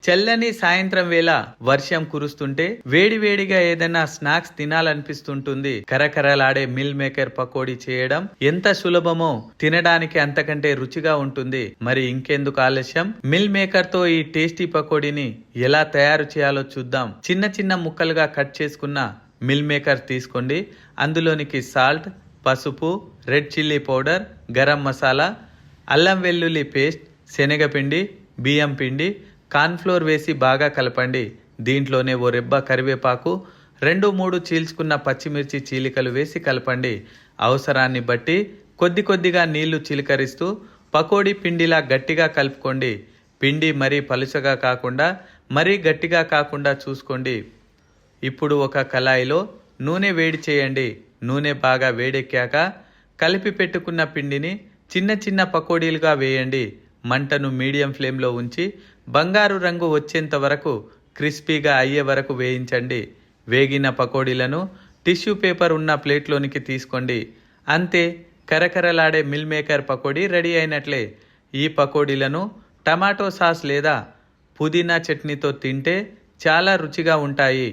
చల్లని సాయంత్రం వేళ వర్షం కురుస్తుంటే వేడివేడిగా ఏదైనా స్నాక్స్ తినాలనిపిస్తుంటుంది. కరకరలాడే మిల్ మేకర్ పకోడీ చేయడం ఎంత సులభమో తినడానికి అంతకంటే రుచిగా ఉంటుంది. మరి ఇంకెందుకు ఆలస్యం, మిల్ మేకర్ తో ఈ టేస్టీ పకోడీని ఎలా తయారు చేయాలో చూద్దాం. చిన్న చిన్న ముక్కలుగా కట్ చేసుకున్న మిల్ మేకర్ తీసుకోండి. అందులోనికి సాల్ట్, పసుపు, red chilli powder, garam masala, అల్లం వెల్లుల్లి పేస్ట్, శనగపిండి, బియ్యం పిండి, కార్న్ఫ్లోర్ వేసి బాగా కలపండి. దీంట్లోనే ఓ రెబ్బ కరివేపాకు, 2-3 చీల్చుకున్న పచ్చిమిర్చి చీలికలు వేసి కలపండి. అవసరాన్ని బట్టి కొద్ది కొద్దిగా నీళ్లు చిలకరిస్తూ పకోడీ పిండిలా గట్టిగా కలుపుకోండి. పిండి మరీ పలుచగా కాకుండా మరీ గట్టిగా కాకుండా చూసుకోండి. ఇప్పుడు ఒక కళాయిలో నూనె వేడి చేయండి. నూనె బాగా వేడెక్కాక కలిపి పెట్టుకున్న పిండిని చిన్న చిన్న పకోడీలుగా వేయండి. మంటను మీడియం ఫ్లేమ్లో ఉంచి బంగారు రంగు వచ్చేంత వరకు క్రిస్పీగా అయ్యే వరకు వేయించండి. వేగిన పకోడీలను టిష్యూ పేపర్ ఉన్న ప్లేట్లోనికి తీసుకోండి. అంతే, కరకరలాడే మిల్ మేకర్ పకోడీ రెడీ అయినట్లే. ఈ పకోడీలను టమాటో సాస్ లేదా పుదీనా చట్నీతో తింటే చాలా రుచిగా ఉంటాయి.